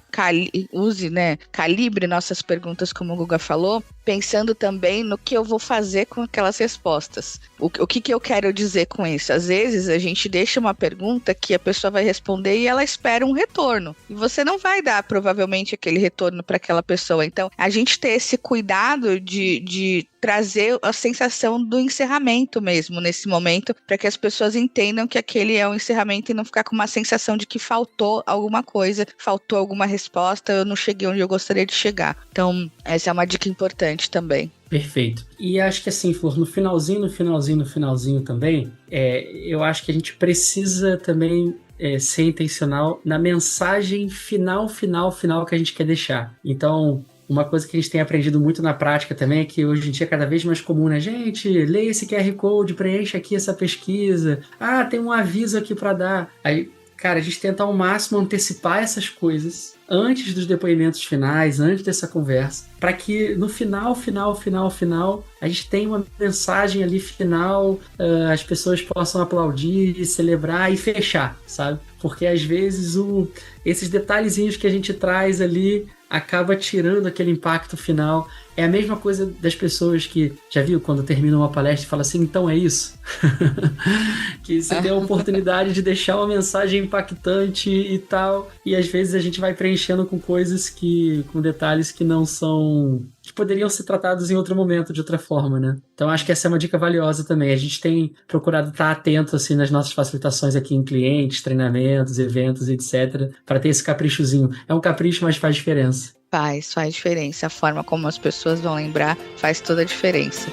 calibre nossas perguntas, como o Guga falou, pensando também no que eu vou fazer com aquelas respostas. O que eu quero dizer com isso? Às vezes a gente deixa uma pergunta que a pessoa vai responder e ela espera um retorno. E você não vai dar, provavelmente, aquele retorno para aquela pessoa. Então, a gente ter esse cuidado de trazer a sensação do encerramento mesmo nesse momento, para que as pessoas entendam que aquele é um encerramento e não ficar com uma sensação de que faltou alguma coisa, faltou alguma resposta, eu não cheguei onde eu gostaria de chegar. Então, essa é uma dica importante também. Perfeito. E acho que assim, Flor, no finalzinho também, eu acho que a gente precisa também ser intencional na mensagem final que a gente quer deixar. Então, uma coisa que a gente tem aprendido muito na prática também é que hoje em dia é cada vez mais comum, né? Gente, leia esse QR Code, preencha aqui essa pesquisa. Ah, tem um aviso aqui para dar. Aí, cara, a gente tenta ao máximo antecipar essas coisas antes dos depoimentos finais, antes dessa conversa, para que no final, a gente tenha uma mensagem ali final, as pessoas possam aplaudir, celebrar e fechar, sabe? Porque às vezes esses detalhezinhos que a gente traz ali acaba tirando aquele impacto final. É a mesma coisa das pessoas que, já viu, quando termina uma palestra e fala assim, então é isso? Que você tem a oportunidade de deixar uma mensagem impactante e tal, e às vezes a gente vai preenchendo com coisas com detalhes que não são, que poderiam ser tratados em outro momento, de outra forma, né? Então acho que essa é uma dica valiosa também. A gente tem procurado estar atento, assim, nas nossas facilitações aqui em clientes, treinamentos, eventos, etc., para ter esse caprichozinho. É um capricho, mas faz diferença. Faz diferença. A forma como as pessoas vão lembrar faz toda a diferença.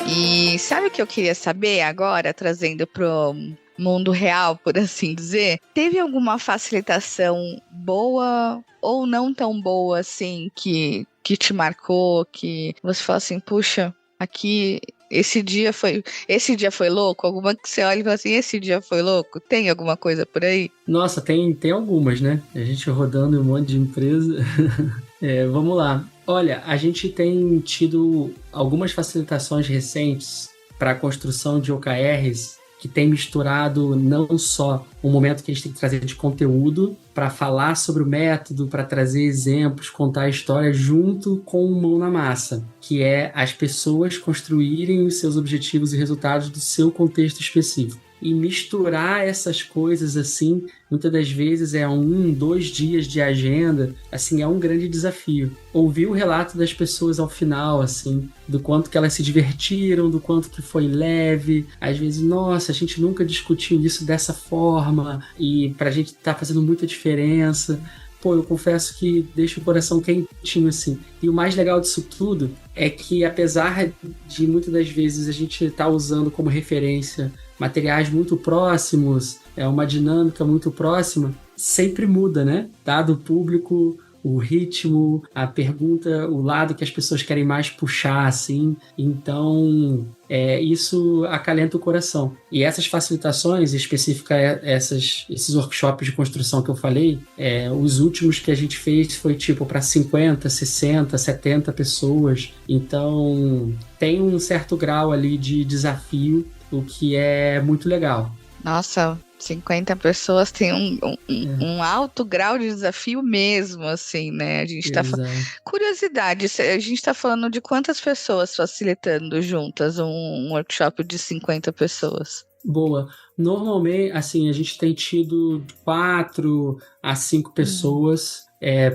E sabe o que eu queria saber agora, trazendo pro mundo real, por assim dizer? Teve alguma facilitação boa ou não tão boa, assim, que te marcou, que você fala assim, puxa, aqui... Esse dia foi louco? Alguma que você olha e fala assim, esse dia foi louco? Tem alguma coisa por aí? Nossa, tem algumas, né? A gente rodando um monte de empresa. Vamos lá. Olha, a gente tem tido algumas facilitações recentes para a construção de OKRs que tem misturado não só um momento que a gente tem que trazer de conteúdo para falar sobre o método, para trazer exemplos, contar a história junto com mão na massa, que é as pessoas construírem os seus objetivos e resultados do seu contexto específico. E misturar essas coisas, assim, muitas das vezes é 1-2 dias de agenda, assim, é um grande desafio. Ouvir o relato das pessoas ao final, assim, do quanto que elas se divertiram, do quanto que foi leve. Às vezes, nossa, a gente nunca discutiu isso dessa forma e pra gente tá fazendo muita diferença. Pô, eu confesso que deixa o coração quentinho, assim. E o mais legal disso tudo é que, apesar de muitas das vezes a gente tá usando como referência materiais muito próximos, uma dinâmica muito próxima, sempre muda, né? Dado o público, o ritmo, a pergunta, o lado que as pessoas querem mais puxar, assim. Então, isso acalenta o coração. E essas facilitações, específicas, esses workshops de construção que eu falei, os últimos que a gente fez foi tipo para 50, 60, 70 pessoas. Então, tem um certo grau ali de desafio, o que é muito legal. Nossa, 50 pessoas tem um alto grau de desafio mesmo, assim, né? A gente tá curiosidade, a gente tá falando de quantas pessoas facilitando juntas um workshop de 50 pessoas? Boa. Normalmente, assim, a gente tem tido 4 a 5 pessoas,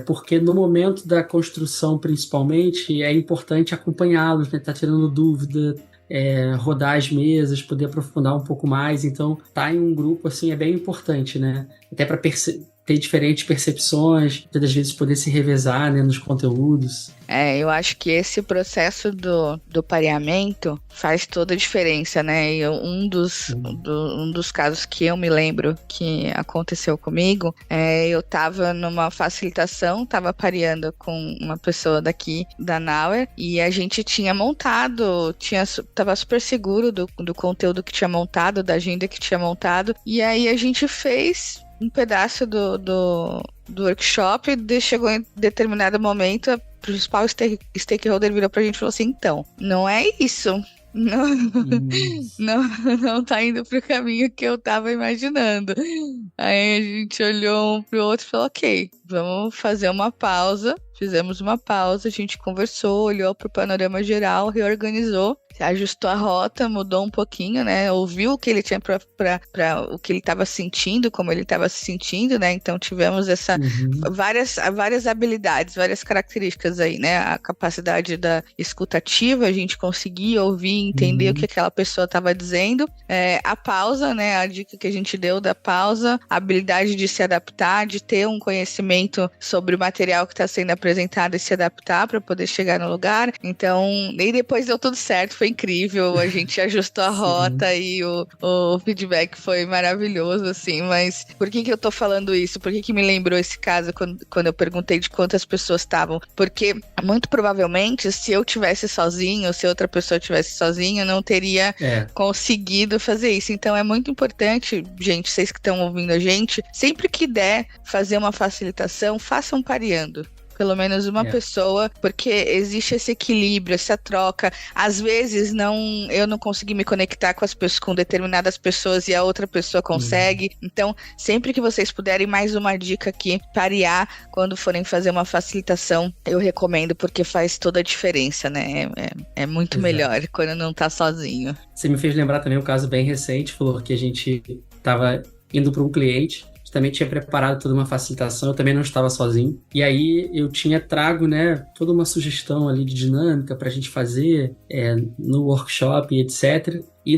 porque no momento da construção, principalmente, é importante acompanhá-los, né? Tá tirando dúvida, rodar as mesas, poder aprofundar um pouco mais. Então, tá em um grupo, assim, é bem importante, né? Até para ter diferentes percepções, muitas das vezes poder se revezar, né, nos conteúdos. Eu acho que esse processo do pareamento faz toda a diferença, né? E um dos casos que eu me lembro que aconteceu comigo, eu tava numa facilitação, tava pareando com uma pessoa daqui da Nauer, e a gente tinha montado, tava super seguro do conteúdo que tinha montado, da agenda que tinha montado, e aí a gente fez um pedaço do workshop, chegou em determinado momento, a principal stakeholder virou pra gente e falou assim, então, não é isso. Não tá indo pro caminho que eu tava imaginando. Aí a gente olhou um pro outro e falou, ok, vamos fazer uma pausa. Fizemos uma pausa, a gente conversou, olhou pro panorama geral, reorganizou, ajustou a rota, mudou um pouquinho, né? Ouviu o que ele tinha para o que ele estava sentindo, como ele estava se sentindo, né? Então tivemos várias habilidades, várias características aí, né? A capacidade da escutativa, a gente conseguia ouvir, entender o que aquela pessoa estava dizendo. A pausa, né? A dica que a gente deu da pausa, a habilidade de se adaptar, de ter um conhecimento sobre o material que está sendo apresentado, apresentado e se adaptar para poder chegar no lugar. Então, e depois deu tudo certo, foi incrível, a gente ajustou a rota e o feedback foi maravilhoso, assim, mas por que eu tô falando isso? Por que me lembrou esse caso quando eu perguntei de quantas pessoas estavam? Porque, muito provavelmente, se eu tivesse sozinho, se outra pessoa tivesse sozinho, eu não teria conseguido fazer isso. Então, é muito importante, gente, vocês que estão ouvindo a gente, sempre que der fazer uma facilitação, façam pareando. Pelo menos uma pessoa, porque existe esse equilíbrio, essa troca. Às vezes eu não consegui me conectar com determinadas pessoas e a outra pessoa consegue. Então, sempre que vocês puderem, mais uma dica aqui, parear quando forem fazer uma facilitação, eu recomendo, porque faz toda a diferença, né? É muito melhor quando não tá sozinho. Você me fez lembrar também um caso bem recente, Flor, que a gente estava indo para um cliente, também tinha preparado toda uma facilitação, eu também não estava sozinho. E aí eu tinha trago, né, toda uma sugestão ali de dinâmica para a gente fazer no workshop, etc. E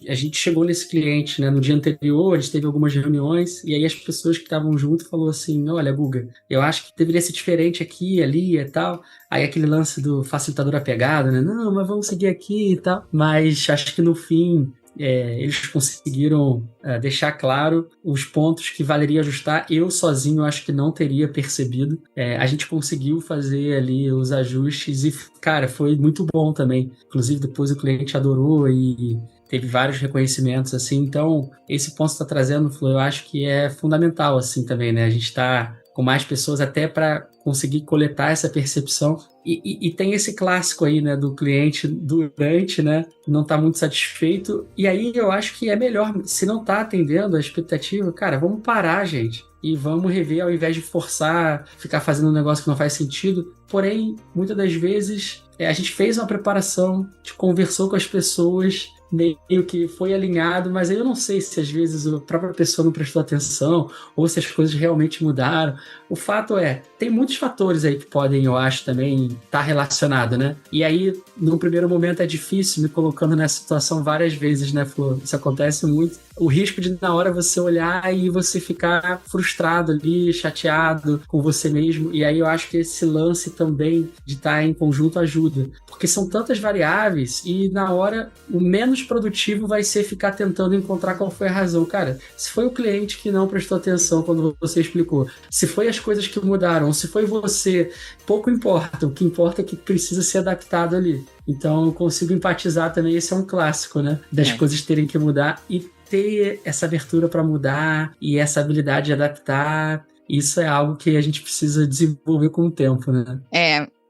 a gente chegou nesse cliente, né, no dia anterior, a gente teve algumas reuniões, e aí as pessoas que estavam junto falou assim, olha, Guga, eu acho que deveria ser diferente aqui, ali e tal. Aí aquele lance do facilitador apegado, né, não, mas vamos seguir aqui e tal. Mas acho que no fim eles conseguiram deixar claro os pontos que valeria ajustar. Eu sozinho acho que não teria percebido. A gente conseguiu fazer ali os ajustes e, cara, foi muito bom também. Inclusive depois o cliente adorou e teve vários reconhecimentos, assim. Então, esse ponto que você está trazendo, Flor, eu acho que é fundamental, assim, também, né? A gente está com mais pessoas até para conseguir coletar essa percepção. E tem esse clássico aí, né, do cliente durante, né, não tá muito satisfeito. E aí eu acho que é melhor, se não tá atendendo a expectativa, cara, vamos parar, gente, e vamos rever ao invés de forçar, ficar fazendo um negócio que não faz sentido. Porém, muitas das vezes, a gente fez uma preparação, a gente conversou com as pessoas, meio que foi alinhado, mas aí eu não sei se às vezes a própria pessoa não prestou atenção ou se as coisas realmente mudaram. O fato tem muitos fatores aí que podem, eu acho, também estar relacionado, né? E aí, num primeiro momento é difícil, me colocando nessa situação várias vezes, né, Flor? Isso acontece muito. O risco de, na hora, você olhar e você ficar frustrado ali, chateado com você mesmo. E aí eu acho que esse lance também de estar em conjunto ajuda. Porque são tantas variáveis e, na hora, o menos produtivo vai ser ficar tentando encontrar qual foi a razão. Cara, se foi o cliente que não prestou atenção quando você explicou, se foi as coisas que mudaram, se foi você, pouco importa. O que importa é que precisa ser adaptado ali. Então, eu consigo empatizar também. Esse é um clássico, né? Das coisas terem que mudar e ter essa abertura para mudar e essa habilidade de adaptar. Isso é algo que a gente precisa desenvolver com o tempo, né?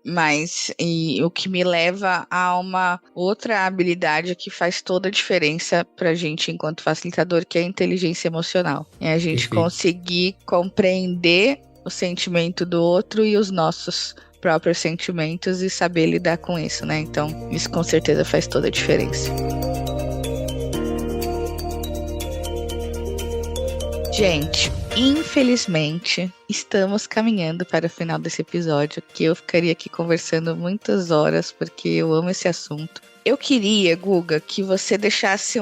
Mas o que me leva a uma outra habilidade que faz toda a diferença pra gente enquanto facilitador, que é a inteligência emocional. É a gente conseguir compreender o sentimento do outro e os nossos próprios sentimentos e saber lidar com isso, né? Então, isso com certeza faz toda a diferença. Gente, infelizmente, estamos caminhando para o final desse episódio, que eu ficaria aqui conversando muitas horas, porque eu amo esse assunto. Eu queria, Guga, que você deixasse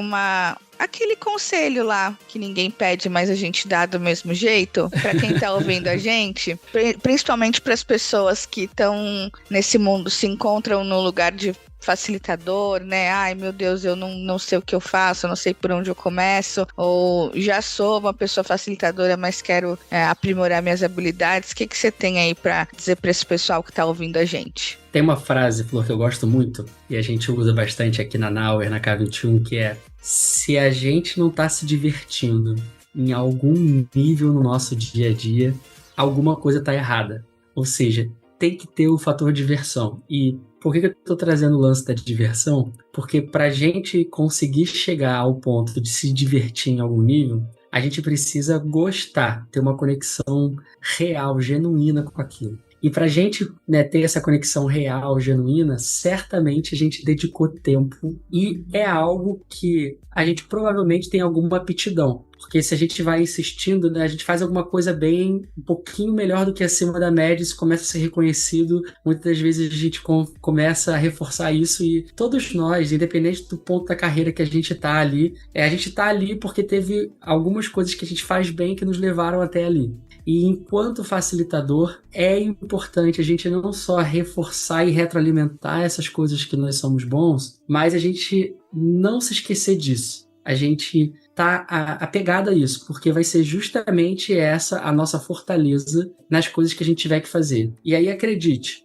aquele conselho lá, que ninguém pede, mas a gente dá do mesmo jeito, para quem tá ouvindo a gente, principalmente para as pessoas que estão nesse mundo, se encontram no lugar de facilitador, né? Ai, meu Deus, eu não sei o que eu faço, eu não sei por onde eu começo, ou já sou uma pessoa facilitadora, mas quero aprimorar minhas habilidades. O que você tem aí para dizer para esse pessoal que tá ouvindo a gente? Tem uma frase, Flor, que eu gosto muito, e a gente usa bastante aqui na Nauer, na K21, que é: se a gente não tá se divertindo em algum nível no nosso dia a dia, alguma coisa tá errada. Ou seja, tem que ter o fator diversão. E por que eu estou trazendo o lance da diversão? Porque para a gente conseguir chegar ao ponto de se divertir em algum nível, a gente precisa gostar, ter uma conexão real, genuína com aquilo. E para a gente, né, ter essa conexão real, genuína, certamente a gente dedicou tempo e é algo que a gente provavelmente tem alguma aptidão. Porque se a gente vai insistindo, né, a gente faz alguma coisa bem, um pouquinho melhor do que acima da média, isso começa a ser reconhecido. Muitas das vezes a gente começa a reforçar isso e todos nós, independente do ponto da carreira que a gente tá ali, a gente tá ali porque teve algumas coisas que a gente faz bem que nos levaram até ali. E enquanto facilitador, é importante a gente não só reforçar e retroalimentar essas coisas que nós somos bons, mas a gente não se esquecer disso. A gente tá apegado a isso, porque vai ser justamente essa a nossa fortaleza nas coisas que a gente tiver que fazer. E aí, acredite,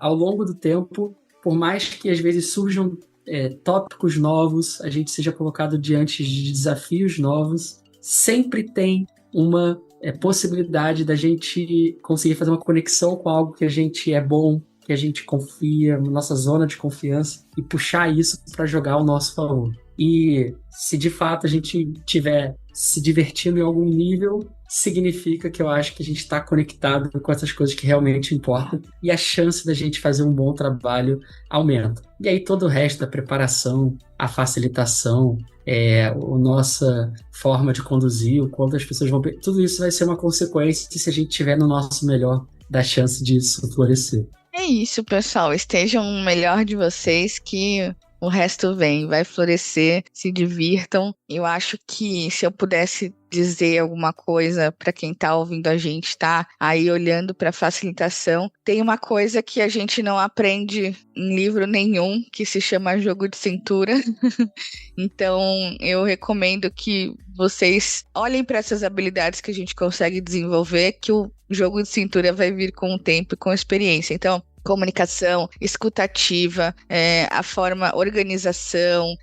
ao longo do tempo, por mais que às vezes surjam tópicos novos, a gente seja colocado diante de desafios novos, sempre tem uma possibilidade da gente conseguir fazer uma conexão com algo que a gente é bom, que a gente confia, nossa zona de confiança, e puxar isso para jogar ao nosso favor. E se de fato a gente estiver se divertindo em algum nível, significa que eu acho que a gente está conectado com essas coisas que realmente importam e a chance da gente fazer um bom trabalho aumenta. E aí todo o resto da preparação, a facilitação, a nossa forma de conduzir, o quanto as pessoas vão... Tudo isso vai ser uma consequência se a gente estiver no nosso melhor, da chance disso florescer. É isso, pessoal. Estejam o melhor de vocês que... o resto vem, vai florescer, se divirtam. Eu acho que se eu pudesse dizer alguma coisa para quem tá ouvindo a gente, tá aí olhando para facilitação, tem uma coisa que a gente não aprende em livro nenhum, que se chama jogo de cintura. Então, eu recomendo que vocês olhem para essas habilidades que a gente consegue desenvolver, que o jogo de cintura vai vir com o tempo e com a experiência. Então, comunicação, escutativa, a forma, organização,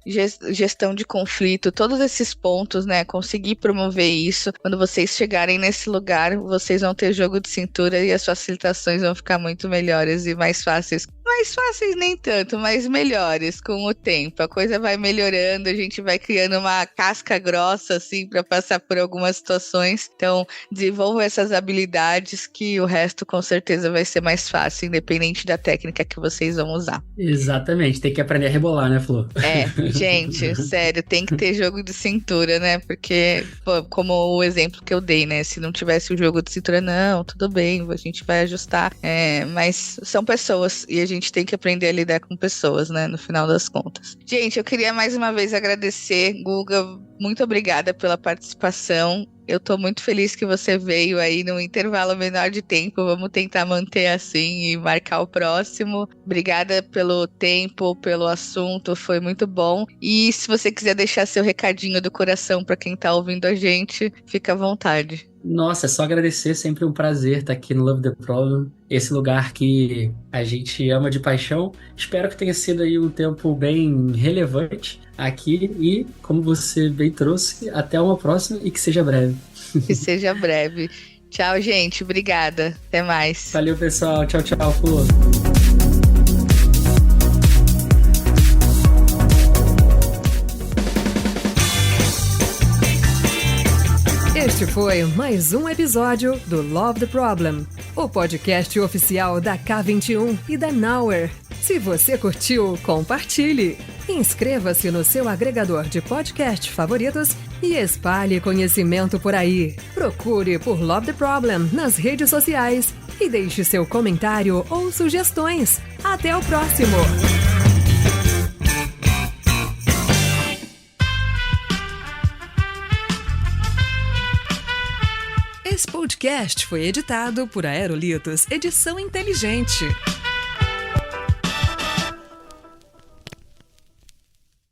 gestão de conflito, todos esses pontos, né, conseguir promover isso. Quando vocês chegarem nesse lugar, vocês vão ter jogo de cintura e as facilitações vão ficar muito melhores e mais fáceis. Mais fáceis nem tanto, mas melhores com o tempo. A coisa vai melhorando, a gente vai criando uma casca grossa, assim, para passar por algumas situações. Então, desenvolvam essas habilidades que o resto com certeza vai ser mais fácil, independente da técnica que vocês vão usar. Exatamente, tem que aprender a rebolar, né, Flor? Gente, sério, tem que ter jogo de cintura, né? Porque, pô, como o exemplo que eu dei, né? Se não tivesse o jogo de cintura, não, tudo bem, a gente vai ajustar. Mas são pessoas e a gente tem que aprender a lidar com pessoas, né? No final das contas. Gente, eu queria mais uma vez agradecer, Guga, muito obrigada pela participação. Eu tô muito feliz que você veio aí num intervalo menor de tempo. Vamos tentar manter assim e marcar o próximo. Obrigada pelo tempo, pelo assunto, foi muito bom. E se você quiser deixar seu recadinho do coração para quem tá ouvindo a gente, fica à vontade. Nossa, é só agradecer, sempre um prazer estar aqui no Love the Problem, esse lugar que a gente ama de paixão. Espero que tenha sido aí um tempo bem relevante aqui e, como você bem trouxe, até uma próxima e que seja breve. Que seja breve. Tchau, gente. Obrigada. Até mais. Valeu, pessoal. Tchau, tchau, Flor. Este foi mais um episódio do Love the Problem, o podcast oficial da K21 e da Nowhere. Se você curtiu, compartilhe. Inscreva-se no seu agregador de podcast favoritos e espalhe conhecimento por aí. Procure por Love the Problem nas redes sociais e deixe seu comentário ou sugestões. Até o próximo! Esse podcast foi editado por Aerolitos Edição Inteligente.